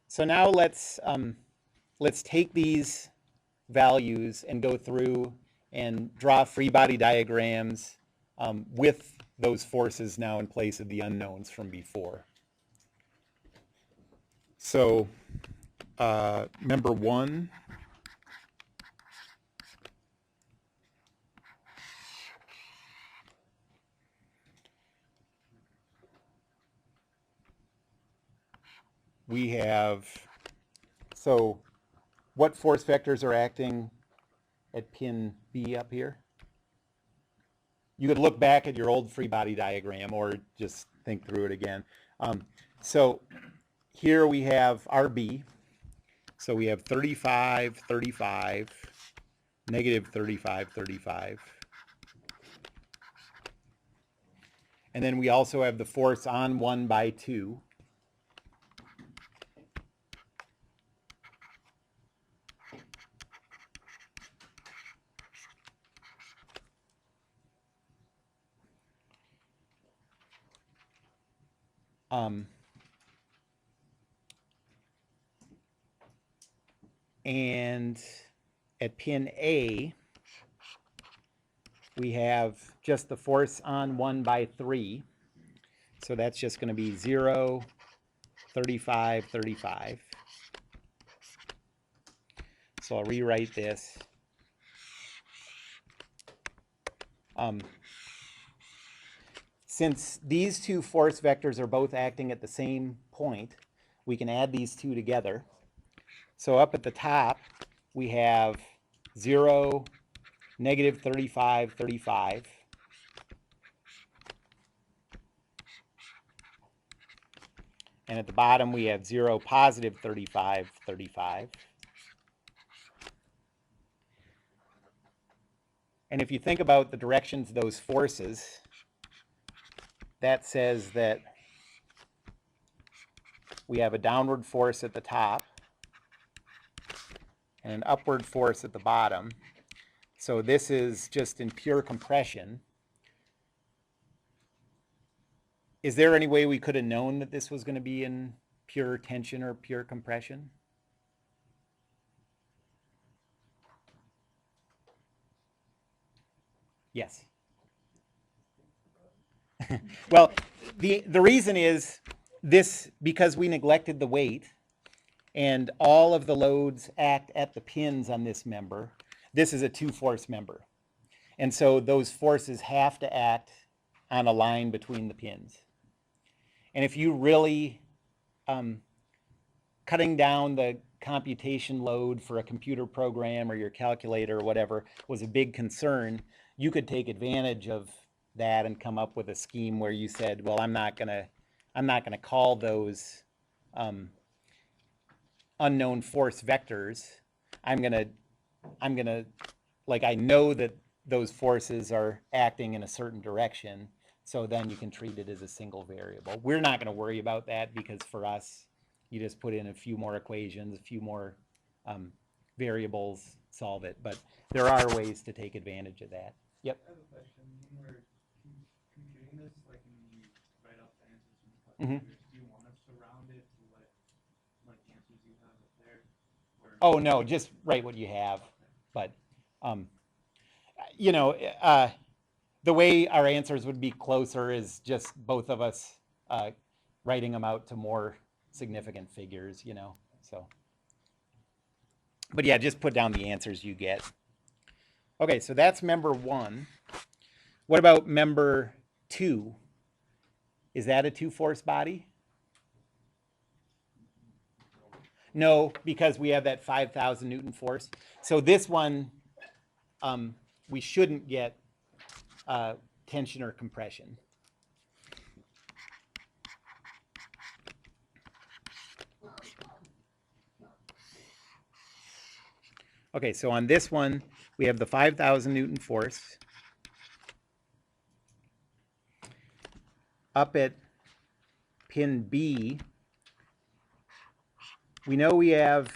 So now let's take these values and go through and draw free body diagrams with those forces now in place of the unknowns from before. So member one, we have, so what force vectors are acting at pin B up here? You could look back at your old free body diagram or just think through it again. So here we have RB. So we have 35, 35, negative 35, 35. And then we also have the force on 1 by 2. And at pin A, we have just the force on 1 by 3. So that's just going to be 0, 35, 35. So I'll rewrite this. Since these two force vectors are both acting at the same point, we can add these two together. So up at the top, we have 0, negative 35, 35. And at the bottom, we have 0, positive 35, 35. And if you think about the directions of those forces, that says that we have a downward force at the top and an upward force at the bottom. So this is just in pure compression. Is there any way we could have known that this was going to be in pure tension or pure compression? Yes. Well, the reason is this, because we neglected the weight and all of the loads act at the pins on this member. This is a two-force member. And so those forces have to act on a line between the pins. And if you really, cutting down the computation load for a computer program or your calculator or whatever was a big concern, you could take advantage of that and come up with a scheme where you said, well, I'm not gonna call those unknown force vectors. I'm gonna, like, I know that those forces are acting in a certain direction, so then you can treat it as a single variable. We're not gonna worry about that because for us, you just put in a few more equations, a few more variables, solve it. But there are ways to take advantage of that. Yep. I have a question. When we're computing this, like when you write out the answers from the calculator, do you want us to round it to what like answers you have up there? Oh no, just write what you have. But you know, the way our answers would be closer is just both of us writing them out to more significant figures, you know. So, but yeah, just put down the answers you get. Okay, so that's member one. What about member two? Is that a two-force body? No, because we have that 5,000 Newton force. So this one, we shouldn't get tension or compression. Okay, so on this one, we have the 5,000 Newton force. Up at pin B, we know we have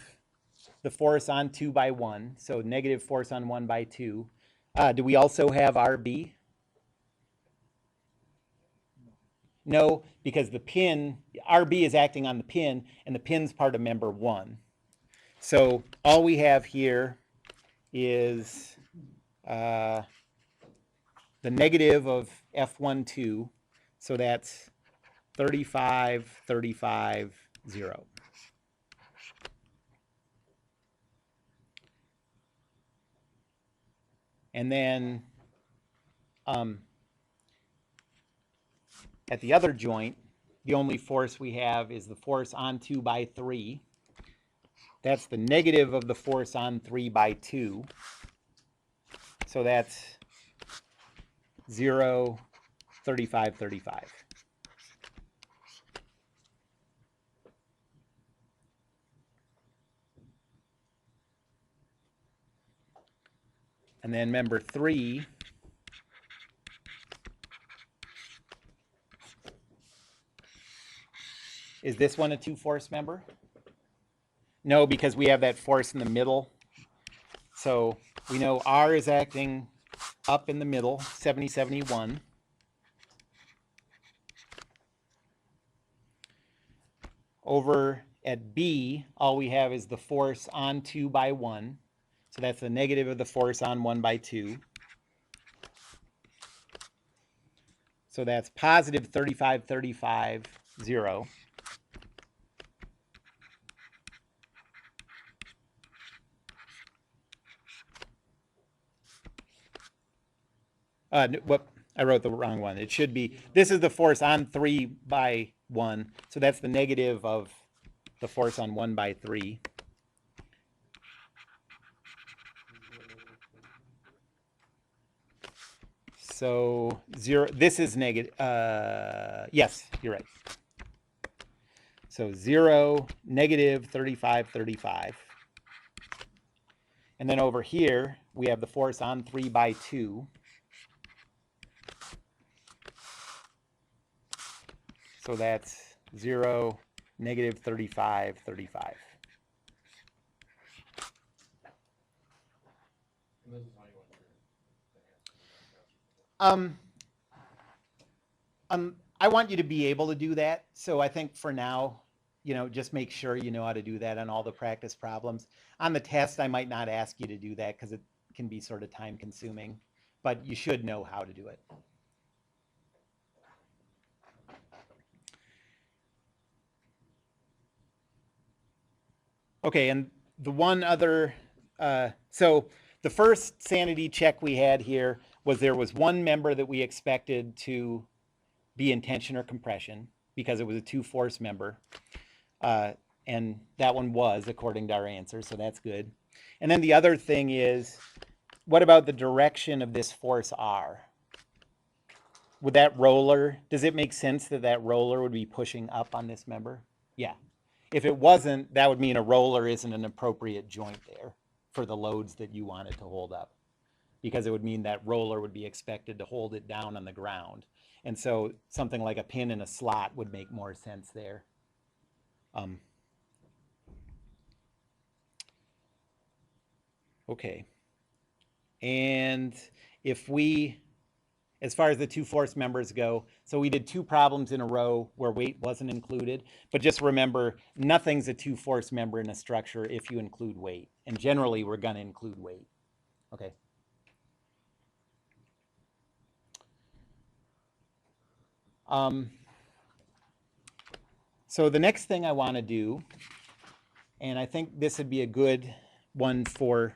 the force on 2 by 1, so negative force on 1 by 2. Do we also have RB? No, because the pin, RB is acting on the pin, and the pin's part of member 1. So all we have here is the negative of F12, so that's 35, 35, 0. And then at the other joint, the only force we have is the force on 2 by 3. That's the negative of the force on 3 by 2. So that's 0, 35, 35. And then member 3 is this one a 2-force member? No, because we have that force in the middle. So we know R is acting up in the middle, 70, 71. Over at B, all we have is the force on 2 by 1. So that's the negative of the force on 1 by 2. So that's positive 35, 35, 0. Whoop, I wrote the wrong one. It should be, this is the force on 3 by 1. So that's the negative of the force on 1 by 3. So 0, this is negative, yes, you're right. So 0, negative 35, 35. And then over here, we have the force on 3 by 2. So that's 0, negative 35, 35. I want you to be able to do that. So I think for now, just make sure you know how to do that on all the practice problems. On the test, I might not ask you to do that because it can be sort of time consuming, but you should know how to do it. Okay, and the one other, so the first sanity check we had here was there was one member that we expected to be in tension or compression because it was a 2-force member. And that one was, according to our answer, so that's good. And then the other thing is, what about the direction of this force R? Would that roller, does it make sense that that roller would be pushing up on this member? Yeah. If it wasn't, that would mean a roller isn't an appropriate joint there for the loads that you want it to hold up, because it would mean that roller would be expected to hold it down on the ground. And so something like a pin in a slot would make more sense there. Okay. And if we, as far as the 2-force members go, so we did 2 problems in a row where weight wasn't included, but just remember, nothing's a 2-force member in a structure if you include weight. And generally, we're going to include weight. Okay. So the next thing I want to do, and I think this would be a good one for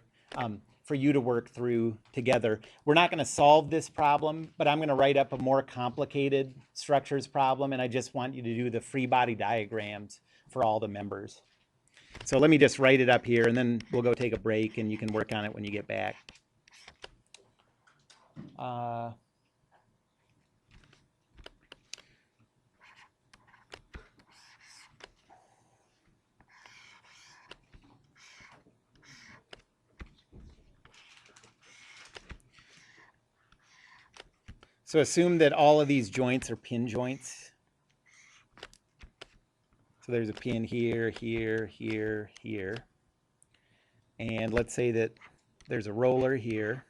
you to work through together. We're not going to solve this problem, but I'm going to write up a more complicated structures problem, and I just want you to do the free body diagrams for all the members. So let me just write it up here, and then we'll go take a break, and you can work on it when you get back. So assume that all of these joints are pin joints. So there's a pin here, here, here, here. And let's say that there's a roller here.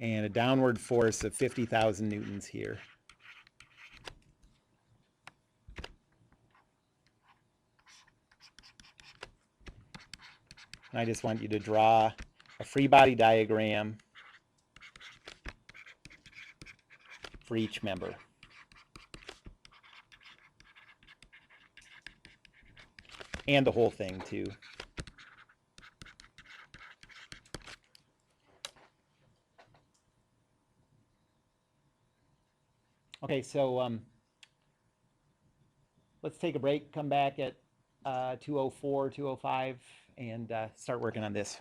and a downward force of 50,000 newtons here. And I just want you to draw a free body diagram for each member. And the whole thing too. Okay, so let's take a break, come back at 2:04, 2:05, and start working on this.